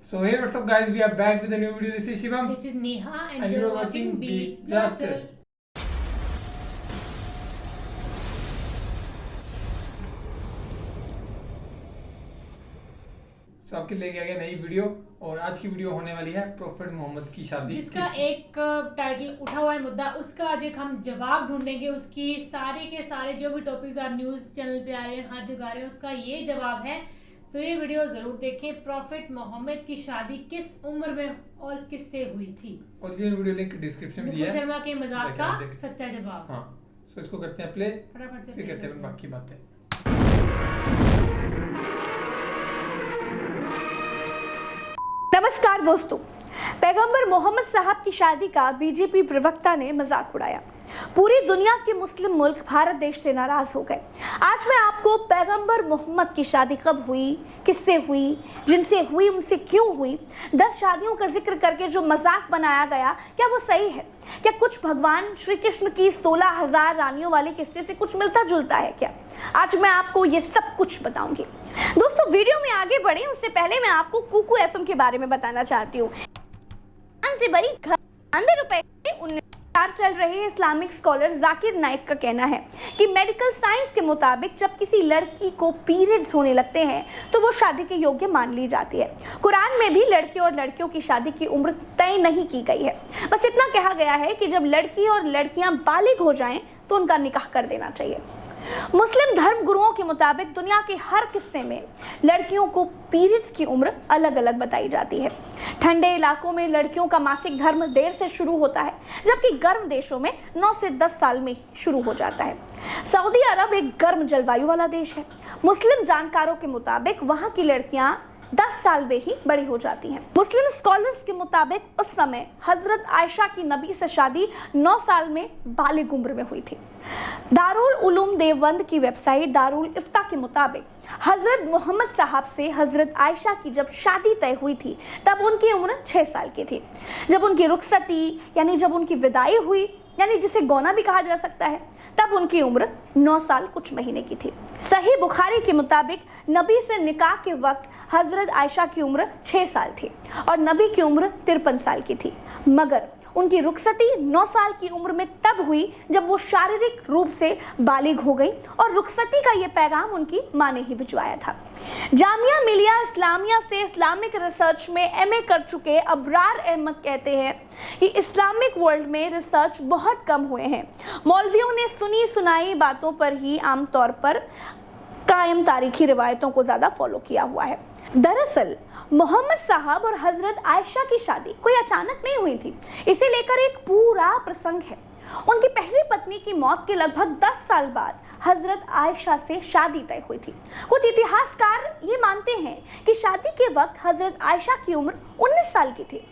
So hey, what's up guys, we are back with a new video. This is Shivam. This is Neha and you are watching Beat Blaster. So आपके लेके आ गया नई video और आज की video होने वाली है प्रॉफिट मोहम्मद की शादी जिसका एक टाइटल उठा हुआ है मुद्दा, उसका आज एक हम जवाब ढूंढेंगे। उसकी सारे के सारे जो भी टॉपिक्स और न्यूज चैनल पे आ रहे हैं, हर जगह आ रहे हैं, उसका ये जवाब है। सो ये वीडियो जरूर देखें। प्रॉफिट मोहम्मद की शादी किस उम्र में और किससे हुई थी? ओरिजिनल वीडियो लिंक डिस्क्रिप्शन में दिया है। शर्मा के मजाक का सच्चा जवाब। हाँ, सो इसको करते हैं प्ले, फटाफट से फिर करते हैं बाकी बातें। नमस्कार दोस्तों, पैगंबर मोहम्मद साहब की शादी का बीजेपी प्रवक्ता ने मजाक उड़ाया। पूरी दुनिया के मुस्लिम मुल्क भारत देश से नाराज हो गए। आज मैं आपको पैगंबर मोहम्मद की शादी कब हुई, किससे हुई, जिनसे हुई उनसे क्यों हुई, 10 शादियों का जिक्र करके जो मजाक बनाया गया, क्या वो सही है? क्या कुछ भगवान श्री कृष्ण की 16,000 रानियों वाले किस्से से कुछ मिलता जुलता है क्या? आज मैं आपको ये सब कुछ बताऊंगी। दोस्तों, वीडियो में आगे बढ़े उससे पहले मैं आपको कुकू एफएम के बारे में बताना चाहती हूँ। से बड़ी ₹92 चल रहे इस्लामिक स्कॉलर जाकिर नाइक का कहना है कि मेडिकल साइंस के मुताबिक जब किसी लड़की को पीरियड्स होने लगते हैं तो वो शादी के योग्य मान ली जाती है। कुरान में भी लड़के और लड़कियों की शादी की उम्र तय नहीं की गई है। बस इतना कहा गया है कि जब लड़की और लड़कियां बालिग हो जाएं तो उनका निकाह कर देना चाहिए। मुस्लिम धर्म गुरुओं के मुताबिक दुनिया के हर किस्से में लड़कियों को पीरियड्स की उम्र अलग अलग बताई जाती है। ठंडे इलाकों में लड़कियों का मासिक धर्म देर से शुरू होता है, जबकि गर्म देशों में 9 से 10 साल में शुरू हो जाता है। सऊदी अरब एक गर्म जलवायु वाला देश है। मुस्लिम जानकारों के मुताबिक वहां की लड़कियां 10 साल में ही बड़ी हो जाती हैं। मुस्लिम स्कॉलर्स के मुताबिक उस समय हजरत आयशा की नबी से शादी 9 साल में बालिग उम्र में हुई थी। दारुल उलूम देवबंद की वेबसाइट दारुल इफ्ता के मुताबिक हजरत मोहम्मद साहब से हजरत आयशा की जब शादी तय हुई थी तब उनकी उम्र 6 साल की थी। जब उनकी रुखसती यानी जब उनकी विदाई हुई, यानी जिसे गौना भी कहा जा सकता है, तब उनकी उम्र 9 साल कुछ महीने की थी। सही बुखारी के मुताबिक नबी से निकाह के वक्त हजरत आयशा की उम्र 6 साल थी और नबी की उम्र 53 साल की थी, मगर उनकी रुखसती 9 साल की उम्र में तब हुई जब वो शारीरिक रूप से बालिग हो गई और रुखसती का ये पैगाम उनकी मां ने ही भिजवाया था। जामिया मिलिया इस्लामिया से इस्लामिक रिसर्च में एमए कर चुके अबरार अहमद कहते हैं कि इस्लामिक वर्ल्ड में रिसर्च बहुत कम हुए हैं। मौलवियों ने सुनी सुनाई बातों पर ही आमतौर पर कायम तारीखी रिवायतों को ज़्यादा फॉलो किया हुआ है। दरअसल मोहम्मद साहब और हजरत आयशा की शादी कोई अचानक नहीं हुई थी। इसे लेकर एक पूरा प्रसंग है। उनकी पहली पत्नी की मौत के लगभग 10 साल बाद हजरत आयशा से शादी तय हुई थी। कुछ इतिहासकार ये मानते हैं कि शादी के वक्त हजरत आयशा की उम्र 19 साल की थी।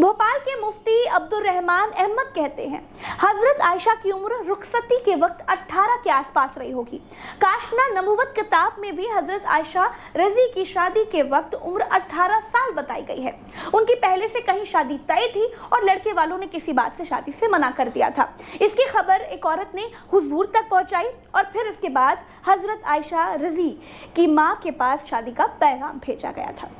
भोपाल के मुफ्ती अब्दुल रहमान अहमद कहते हैं हजरत आयशा की उम्र रुखसती के वक्त 18 के आसपास रही होगी। काशना नबुवत किताब में भी हजरत आयशा रजी की शादी के वक्त उम्र 18 साल बताई गई है। उनकी पहले से कहीं शादी तय थी और लड़के वालों ने किसी बात से शादी से मना कर दिया था। इसकी खबर एक औरत ने हुजूर तक पहुंचाई और फिर इसके बाद हजरत आयशा रजी की माँ के पास शादी का पैगाम भेजा गया था।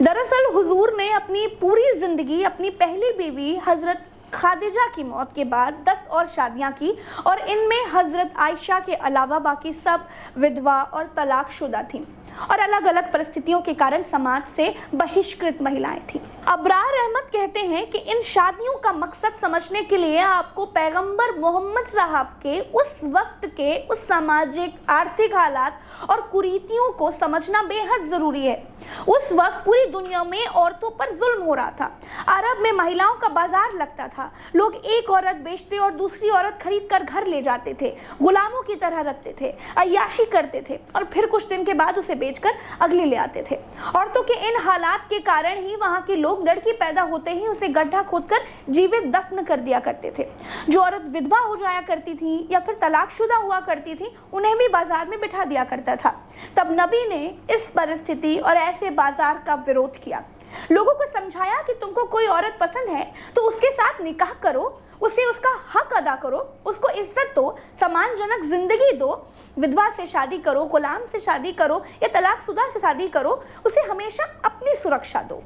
दरअसल हुजूर ने अपनी पूरी जिंदगी अपनी पहली बीवी हजरत खादिजा की मौत के बाद 10 और शादियां की और इनमें हजरत आयशा के अलावा बाकी सब विधवा और तलाकशुदा थीं और अलग अलग परिस्थितियों के कारण समाज से बहिष्कृत महिलाएं थीं। अबरार अहमद कहते हैं कि इन शादियों का मकसद समझने के लिए आपको पैगंबर मोहम्मद साहब के उस वक्त के उस सामाजिक आर्थिक हालात और कुरीतियों को समझना बेहद जरूरी है। उस वक्त पूरी दुनिया में औरतों पर जुल्म हो रहा था। अरब में महिलाओं का बाजार लगता था। लोग एक औरत बेचते और दूसरी औरत खरीद कर घर ले जाते थे, गुलामों की तरह रखते थे, अय्याशी करते थे और फिर कुछ दिन के बाद उसे बेचकर अगली ले आते थे। औरतों के इन हालात के कारण ही वहां के लोग लड़की पैदा होते ही उसे गड्ढा खोदकर जीवित दफन कर दिया करते थे। जो औरत विधवा हो जाया करती थी या फिर तलाकशुदा हुआ करती थी, उन्हें भी बाजार में बिठा दिया करता था। तब नबी ने इस परिस्थिति और ऐसे बाजार का विरोध किया। लोगों को समझाया कि तुमको कोई औरत पसंद है तो उसके साथ निकाह करो, उसे उसका हक अदा करो, उसको इज्जत दो, सम्मानजनक जिंदगी दो। विधवा से शादी करो, गुलाम से शादी करो या तलाकशुदा से शादी करो, उसे हमेशा अपनी सुरक्षा दो।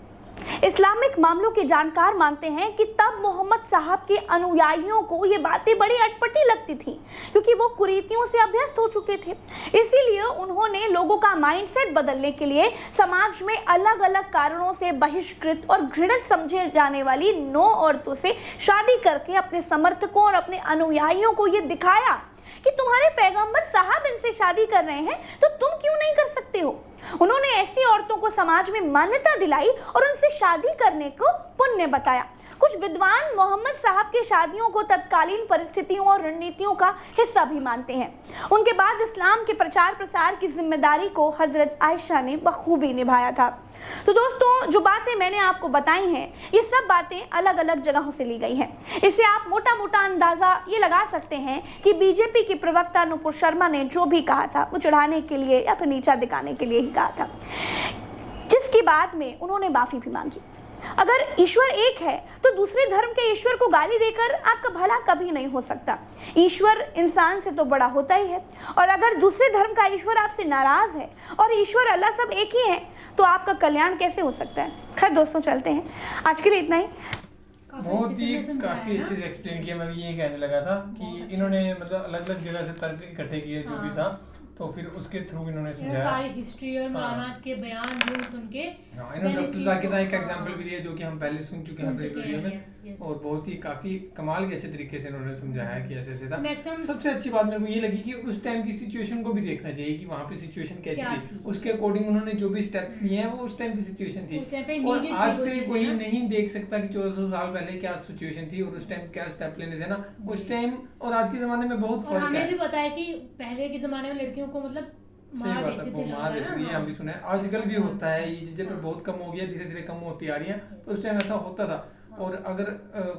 इस्लामिक मामलों के जानकार मानते हैं कि तब मोहम्मद साहब के अनुयायियों को ये बातें बड़ी अटपटी लगती थी, क्योंकि वो कुरीतियों से अभ्यस्त हो चुके थे। इसीलिए उन्होंने लोगों का माइंडसेट बदलने के लिए समाज में अलग अलग कारणों से बहिष्कृत और घृणित समझे जाने वाली 9 औरतों से शादी करके अपने समर्थकों और अपने अनुयायियों को ये दिखाया कि तुम्हारे पैगंबर साहब इनसे शादी कर रहे हैं तो तुम क्यों नहीं कर सकते हो। उन्होंने ऐसी औरतों को समाज में मान्यता दिलाई और उनसे शादी करने को पुण्य बताया। कुछ विद्वान मोहम्मद साहब की शादियों को तत्कालीन परिस्थितियों और रणनीतियों का हिस्सा भी मानते हैं। उनके बाद इस्लाम के प्रचार प्रसार की जिम्मेदारी को हजरत आयशा ने बखूबी निभाया था। तो दोस्तों, जो बातें मैंने आपको बताई हैं, ये सब बातें अलग अलग जगहों से ली गई हैं। इससे आप मोटा मोटा अंदाजा ये लगा सकते हैं कि बीजेपी की प्रवक्ता नुपुर शर्मा ने जो भी कहा था वो चढ़ाने के लिए या फिर नीचा दिखाने के लिए ही कहा था, जिसकी बाद में उन्होंने माफी भी मांगी। अगर ईश्वर एक है तो दूसरे धर्म के ईश्वर को गाली देकर आपका भला कभी नहीं हो सकता। ईश्वर इंसान से तो बड़ा होता ही है, और अगर दूसरे धर्म का ईश्वर आपसे नाराज है और ईश्वर अल्लाह सब एक ही है तो आपका कल्याण कैसे हो सकता है। खैर दोस्तों, चलते हैं, आज के लिए इतना ही। बहुत ही काफी अच्छे से एक्सप्लेन किया। मैं भी ये कहने लगा था कि इन्होंने मतलब अलग अलग जगह से तर्क इकट्ठे किए जो भी था, तो फिर उसके थ्रू इन्होंने समझाया सारी हिस्ट्री और मौलाना के बयान सुन के। इन्होंने डॉक्टर जाकिर नाइक का एग्जांपल भी दिया जो कि हम पहले सुन चुके हैं अपने वीडियो में, और बहुत ही काफी कमाल के अच्छे तरीके से इन्होंने समझाया कि ऐसे ऐसे था। सबसे अच्छी बात मेरे को ये लगी कि उस टाइम की सिचुएशन को भी देखना चाहिए कि वहाँ पे सिचुएशन कैसी थी, उसके अकॉर्डिंग उन्होंने जो भी स्टेप्स लिए हैं वो उस टाइम की सिचुएशन थी। और आज से कोई नहीं देख सकता कि 1400 साल पहले क्या सिचुएशन थी और उस टाइम क्या स्टेप लेने थे ना, उस टाइम और आज के जमाने में बहुत फर्क है। हमें भी पता है कि पहले के जमाने में लड़कियों को मतलब सही बात है, वो मार देते थे, ये हम भी सुना है। आजकल भी होता है, ये चीजें पर बहुत कम हो गया, धीरे धीरे कम होती आ रही है। तो उस टाइम ऐसा होता था, और अगर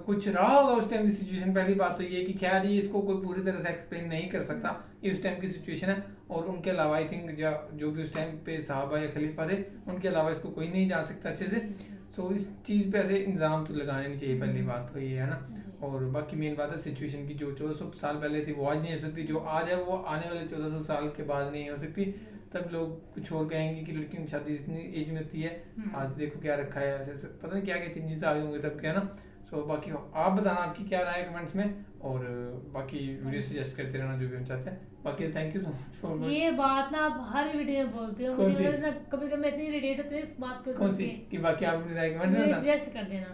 कुछ रहा होगा उस टाइम की सिचुएशन, पहली बात तो ये कि खैर ये इसको कोई पूरी तरह से एक्सप्लेन नहीं कर सकता, ये उस टाइम की सिचुएशन है। और उनके अलावा आई थिंक जो भी उस टाइम पे साहबा या खलीफा थे, उनके अलावा इसको कोई नहीं जान सकता अच्छे से। सो इस चीज़ पे ऐसे इंतजाम तो लगाने नहीं चाहिए, पहली बात तो ये है ना। और बाकी मेन बात है सिचुएशन की, जो 1400 साल पहले थी वो आज नहीं हो सकती, जो आज है वो आने वाले 1400 साल के बाद नहीं हो सकती। तब लोग कुछ और कहेंगे कि लड़कियों की शादी इतनी एज में होती है, आज देखो क्या रखा है, ऐसे पता नहीं क्या क्या चेंजेस आ गए होंगे तब क्या ना। सो बाकी आप बताना आपकी क्या राय है कमेंट्स में, और बाकी वीडियो सजेस्ट करते रहना जो भी हम चाहते हैं। बाकी thank you so much for ये बात ना आप हर वीडियो में बोलते हो, मुझे ना कभी कभी इतनी इरिटेट होती है इस बात को सुन के कि बाकी आप अपनी राय कमेंट में सजेस्ट कर देना,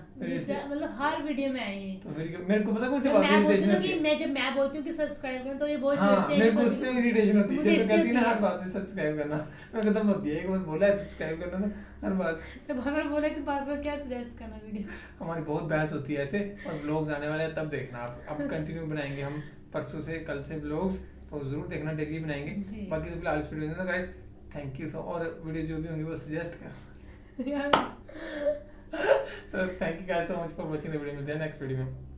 मतलब हर वीडियो में आई। तो फिर मेरे को पता कौन सी बात इरिटेशन होती है, जब मैं बोलती हूँ कि सब्सक्राइब करना तो ये बहुत चिढ़ते हैं। मेरे को उसमें इरिटेशन होती है जब कहती है ना हर बात में सब्सक्राइब करना, मैं खत्म होती है, एक बार बोला है सब्सक्राइब करना ना हर बात, जब हमें बोले तो बार बार क्या सजेस्ट करना वीडियो। हमारी बहुत बहस होती है ऐसे, और व्लॉग्स आने वाले हैं तब देखना आप, अब कंटिन्यू बनाएंगे हम परसों से, कल से व्लॉग्स, तो जरूर देखना, डेली बनाएंगे। बाकी तो फिलहाल इस वीडियो में गाइस थैंक यू। और वीडियो जो भी होंगी वो सजेस्ट कर। So thank you guys so much for watching the video, मिलते हैं नेक्स्ट वीडियो में।